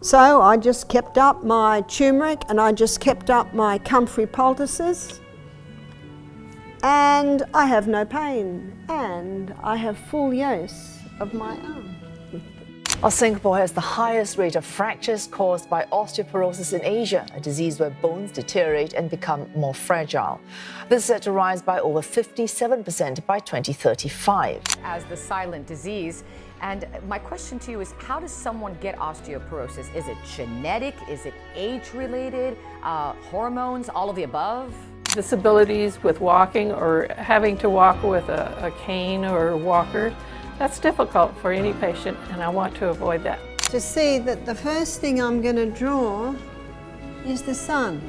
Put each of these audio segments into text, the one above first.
So I just kept up my turmeric and I just kept up my comfrey poultices, and I have no pain and I have full use of my arm. Singapore has the highest rate of fractures caused by osteoporosis in Asia, a disease where bones deteriorate and become more fragile. This is set to rise by over 57% by 2035. As the silent disease. And my question to you is, how does someone get osteoporosis? Is it genetic? Is it age-related? Hormones? All of the above? Disabilities with walking or having to walk with a cane or a walker, that's difficult for any patient, and I want to avoid that. To see that the first thing I'm going to draw is the sun.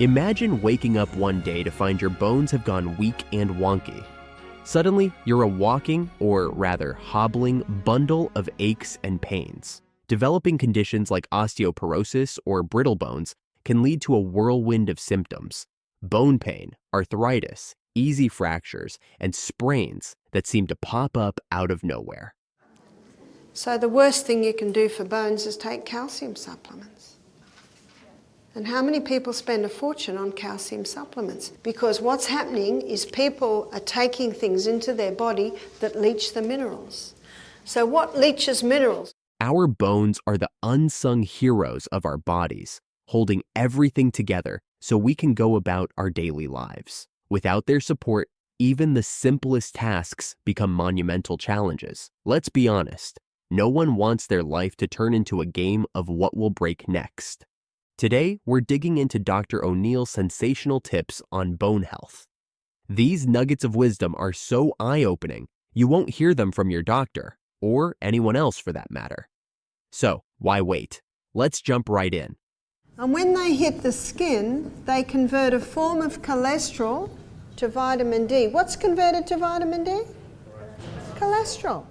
Imagine waking up one day to find your bones have gone weak and wonky. Suddenly, you're a walking, or rather hobbling, bundle of aches and pains. Developing conditions like osteoporosis or brittle bones can lead to a whirlwind of symptoms: bone pain, arthritis, easy fractures, and sprains that seem to pop up out of nowhere. So the worst thing you can do for bones is take calcium supplements. And how many people spend a fortune on calcium supplements? Because what's happening is people are taking things into their body that leach the minerals. So what leaches minerals? Our bones are the unsung heroes of our bodies, holding everything together so we can go about our daily lives. Without their support, even the simplest tasks become monumental challenges. Let's be honest, no one wants their life to turn into a game of what will break next. Today, we're digging into Dr. O'Neill's sensational tips on bone health. These nuggets of wisdom are so eye-opening, you won't hear them from your doctor, or anyone else for that matter. So, why wait? Let's jump right in. And when they hit the skin, they convert a form of cholesterol to vitamin D. What's converted to vitamin D? Cholesterol.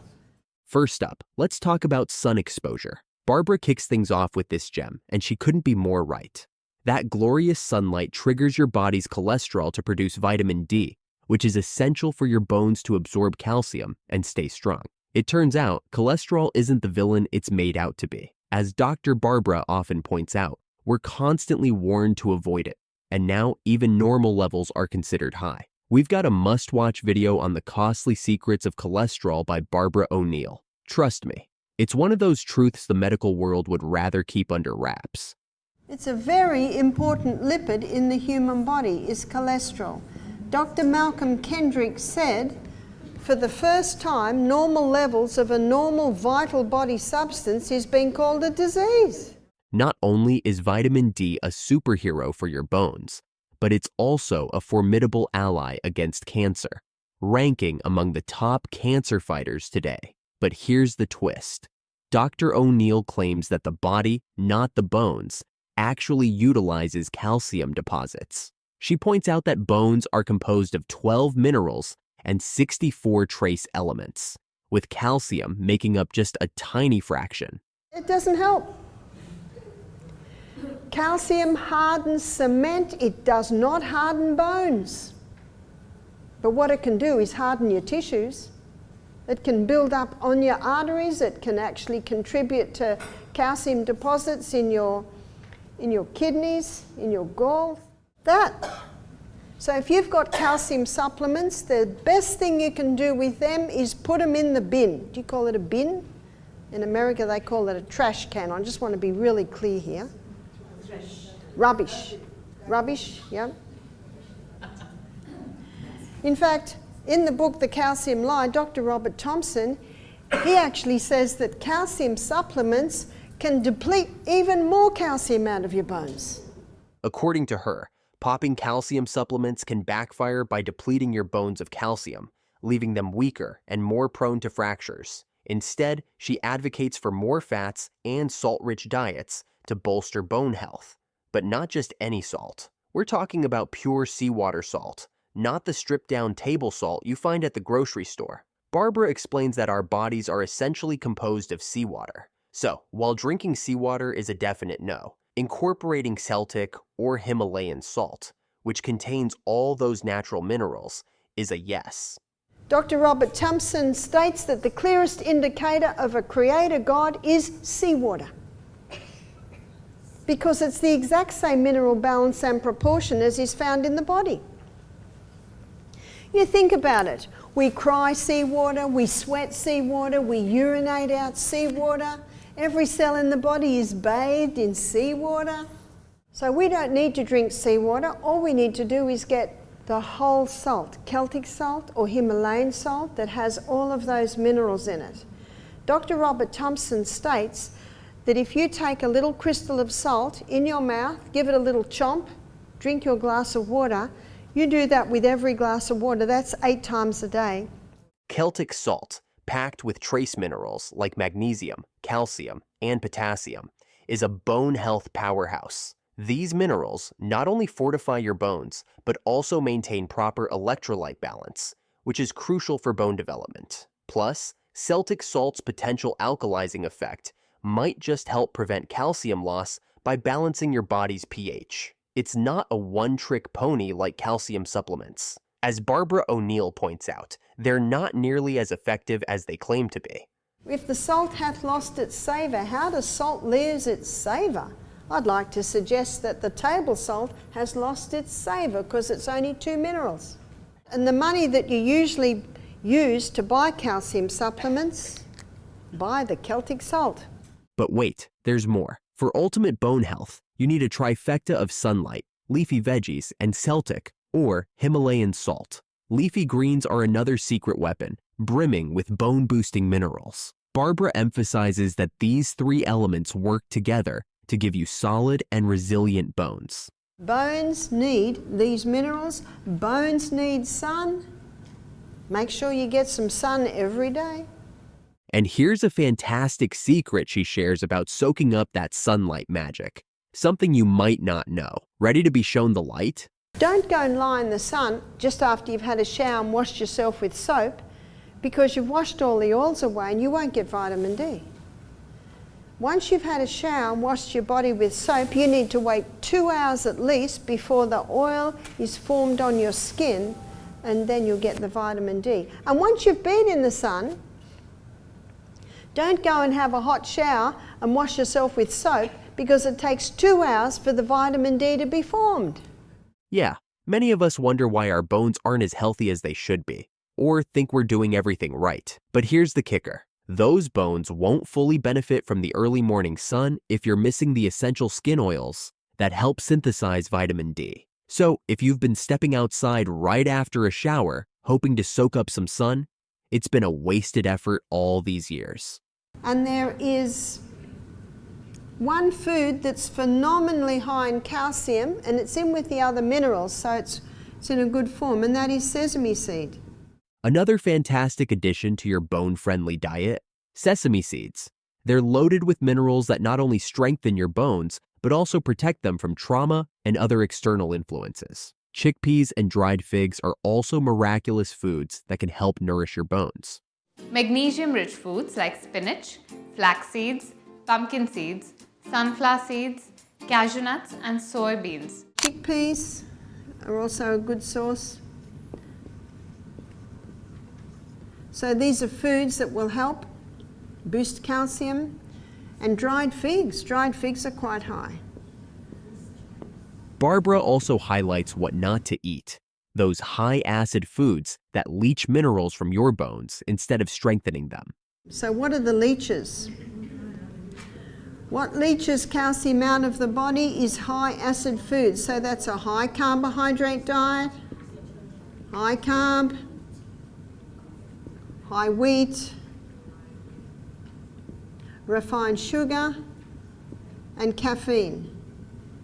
First up, let's talk about sun exposure. Barbara kicks things off with this gem, and she couldn't be more right. That glorious sunlight triggers your body's cholesterol to produce vitamin D, which is essential for your bones to absorb calcium and stay strong. It turns out, cholesterol isn't the villain it's made out to be. As Dr. Barbara often points out, we're constantly warned to avoid it, and now even normal levels are considered high. We've got a must-watch video on the costly secrets of cholesterol by Barbara O'Neill. Trust me, it's one of those truths the medical world would rather keep under wraps. It's a very important lipid in the human body, is cholesterol. Dr. Malcolm Kendrick said, for the first time, normal levels of a normal vital body substance is being called a disease. Not only is vitamin D a superhero for your bones, but it's also a formidable ally against cancer, ranking among the top cancer fighters today. But here's the twist. Dr. O'Neill claims that the body, not the bones, actually utilizes calcium deposits. She points out that bones are composed of 12 minerals and 64 trace elements, with calcium making up just a tiny fraction. It doesn't help. Calcium hardens cement, it does not harden bones. But what it can do is harden your tissues. It can build up on your arteries, it can actually contribute to calcium deposits in your kidneys, in your gall. So if you've got calcium supplements, the best thing you can do with them is put them in the bin. Do you call it a bin? In America they call it a trash can. I just want to be really clear here. Rubbish. Rubbish, yeah. In fact, in the book The Calcium Lie, Dr. Robert Thompson, he actually says that calcium supplements can deplete even more calcium out of your bones. According to her, popping calcium supplements can backfire by depleting your bones of calcium, leaving them weaker and more prone to fractures. Instead, she advocates for more fats and salt-rich diets to bolster bone health. But not just any salt. We're talking about pure seawater salt, not the stripped-down table salt you find at the grocery store. Barbara explains that our bodies are essentially composed of seawater. So, while drinking seawater is a definite no, incorporating Celtic or Himalayan salt, which contains all those natural minerals, is a yes. Dr. Robert Thompson states that the clearest indicator of a creator God is seawater, because it's the exact same mineral balance and proportion as is found in the body. You think about it. We cry seawater, we sweat seawater, we urinate out seawater. Every cell in the body is bathed in seawater. So we don't need to drink seawater. All we need to do is get the whole salt, Celtic salt or Himalayan salt, that has all of those minerals in it. Dr. Robert Thompson states that if you take a little crystal of salt in your mouth, give it a little chomp, drink your glass of water, you do that with every glass of water. That's 8 times a day. Celtic salt, packed with trace minerals like magnesium, calcium, and potassium, is a bone health powerhouse. These minerals not only fortify your bones, but also maintain proper electrolyte balance, which is crucial for bone development. Plus, Celtic salt's potential alkalizing effect might just help prevent calcium loss by balancing your body's pH. It's not a one-trick pony like calcium supplements. As Barbara O'Neill points out, they're not nearly as effective as they claim to be. If the salt hath lost its savour, how does salt lose its savour? I'd like to suggest that the table salt has lost its savour because it's only 2 minerals. And the money that you usually use to buy calcium supplements, buy the Celtic salt. But wait, there's more. For ultimate bone health, you need a trifecta of sunlight, leafy veggies, and Celtic, or Himalayan salt. Leafy greens are another secret weapon, brimming with bone-boosting minerals. Barbara emphasizes that these 3 elements work together to give you solid and resilient bones. Bones need these minerals. Bones need sun. Make sure you get some sun every day. And here's a fantastic secret she shares about soaking up that sunlight magic. Something you might not know. Ready to be shown the light? Don't go and lie in the sun just after you've had a shower and washed yourself with soap, because you've washed all the oils away and you won't get vitamin D. Once you've had a shower and washed your body with soap, you need to wait 2 hours at least before the oil is formed on your skin, and then you'll get the vitamin D. And once you've been in the sun, don't go and have a hot shower and wash yourself with soap, because it takes 2 hours for the vitamin D to be formed. Yeah, many of us wonder why our bones aren't as healthy as they should be, or think we're doing everything right. But here's the kicker. Those bones won't fully benefit from the early morning sun if you're missing the essential skin oils that help synthesize vitamin D. So if you've been stepping outside right after a shower, hoping to soak up some sun, it's been a wasted effort all these years. And there is one food that's phenomenally high in calcium, and it's in with the other minerals, so it's in a good form, and that is sesame seed. Another fantastic addition to your bone-friendly diet, sesame seeds. They're loaded with minerals that not only strengthen your bones, but also protect them from trauma and other external influences. Chickpeas and dried figs are also miraculous foods that can help nourish your bones. Magnesium-rich foods like spinach, flax seeds, pumpkin seeds, sunflower seeds, cashew nuts, and soybeans. Chickpeas are also a good source. So these are foods that will help boost calcium. And dried figs. Dried figs are quite high. Barbara also highlights what not to eat. Those high-acid foods that leach minerals from your bones instead of strengthening them. So what are the leeches? What leaches calcium out of the body is high-acid foods. So that's a high carbohydrate diet, high carb, high wheat, refined sugar, and caffeine.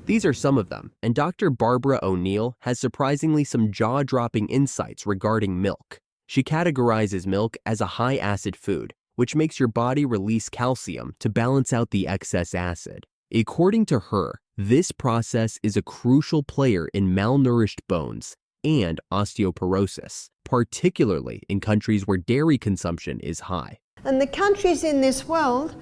These are some of them, and Dr. Barbara O'Neill has surprisingly some jaw-dropping insights regarding milk. She categorizes milk as a high-acid food, which makes your body release calcium to balance out the excess acid. According to her, this process is a crucial player in malnourished bones and osteoporosis, particularly in countries where dairy consumption is high. And the countries in this world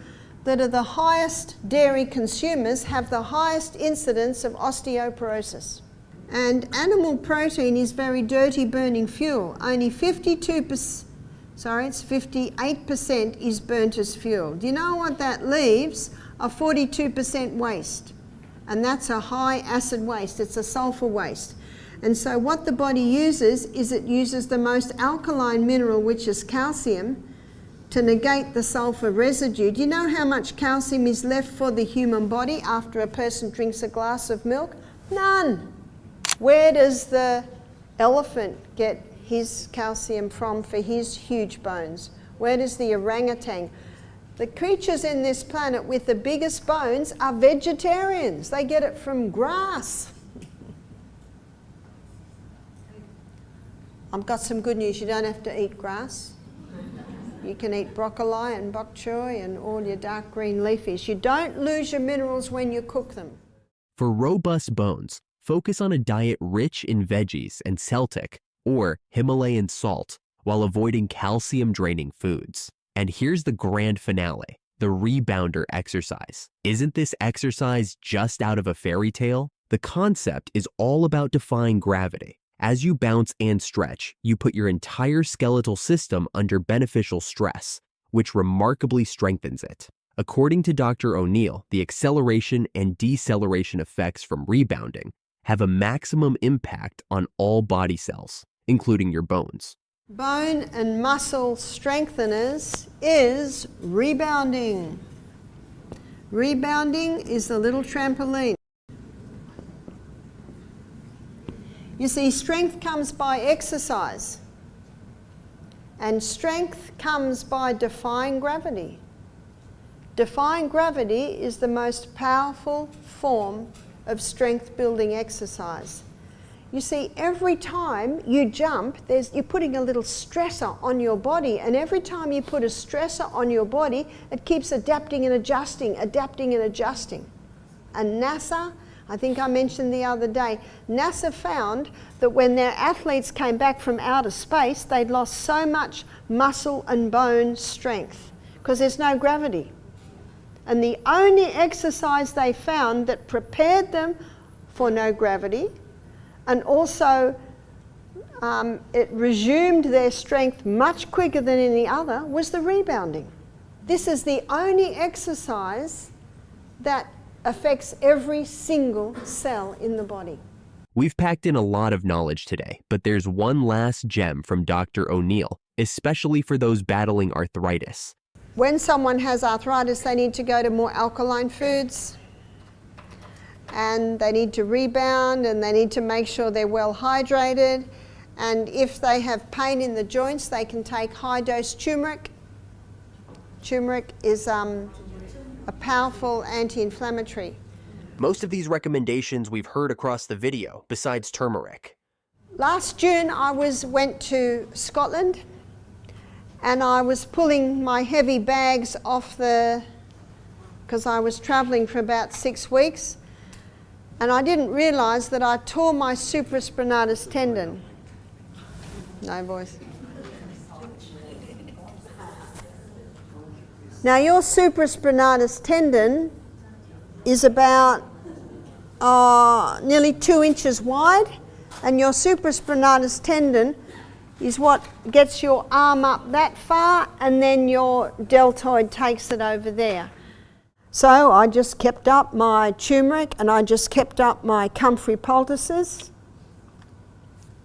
that are the highest dairy consumers have the highest incidence of osteoporosis. And animal protein is very dirty burning fuel. Only 58% is burnt as fuel. Do you know what that leaves? A 42% waste. And that's a high acid waste, it's a sulfur waste. And so what the body uses is it uses the most alkaline mineral, which is calcium, to negate the sulfur residue. Do you know how much calcium is left for the human body after a person drinks a glass of milk? None. Where does the elephant get his calcium from for his huge bones? Where does the orangutan? The creatures in this planet with the biggest bones are vegetarians. They get it from grass. I've got some good news. You don't have to eat grass. You can eat broccoli and bok choy and all your dark green leafies. You don't lose your minerals when you cook them. For robust bones, focus on a diet rich in veggies and Celtic or Himalayan salt while avoiding calcium-draining foods. And here's the grand finale, the rebounder exercise. Isn't this exercise just out of a fairy tale? The concept is all about defying gravity. As you bounce and stretch, you put your entire skeletal system under beneficial stress, which remarkably strengthens it. According to Dr. O'Neill, the acceleration and deceleration effects from rebounding have a maximum impact on all body cells, including your bones. Bone and muscle strengtheners is rebounding. Rebounding is the little trampoline. You see, strength comes by exercise, and strength comes by defying gravity. Defying gravity is the most powerful form of strength-building exercise. You see, every time you jump, you're putting a little stressor on your body, and every time you put a stressor on your body, it keeps adapting and adjusting, adapting and adjusting. And NASA, I think I mentioned the other day, NASA found that when their athletes came back from outer space, they'd lost so much muscle and bone strength because there's no gravity. And the only exercise they found that prepared them for no gravity and also it resumed their strength much quicker than any other was the rebounding. This is the only exercise that affects every single cell in the body. We've packed in a lot of knowledge today, but there's one last gem from Dr. O'Neill, especially for those battling arthritis. When someone has arthritis, they need to go to more alkaline foods, and they need to rebound, and they need to make sure they're well hydrated. And if they have pain in the joints, they can take high-dose turmeric. Turmeric is a powerful anti-inflammatory. Most of these recommendations we've heard across the video, besides turmeric. Last June, I went to Scotland, and I was pulling my heavy bags off because I was traveling for about 6 weeks, and I didn't realize that I tore my supraspinatus tendon. No voice. Now your supraspinatus tendon is about nearly 2 inches wide, and your supraspinatus tendon is what gets your arm up that far, and then your deltoid takes it over there. So I just kept up my turmeric, and I just kept up my comfrey poultices,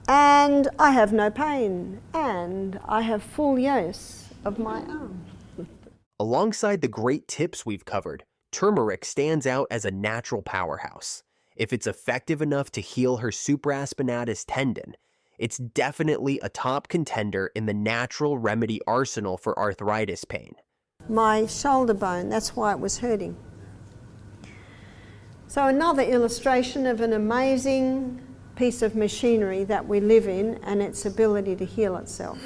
and I have no pain, and I have full use of my arm. Alongside the great tips we've covered, turmeric stands out as a natural powerhouse. If it's effective enough to heal her supraspinatus tendon, it's definitely a top contender in the natural remedy arsenal for arthritis pain. My shoulder bone, that's why it was hurting. So another illustration of an amazing piece of machinery that we live in and its ability to heal itself.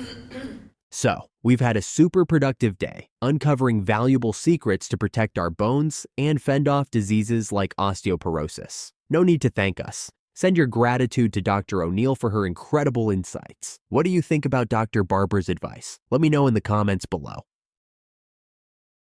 So, we've had a super productive day, uncovering valuable secrets to protect our bones and fend off diseases like osteoporosis. No need to thank us. Send your gratitude to Dr. O'Neill for her incredible insights. What do you think about Dr. Barbara's advice? Let me know in the comments below.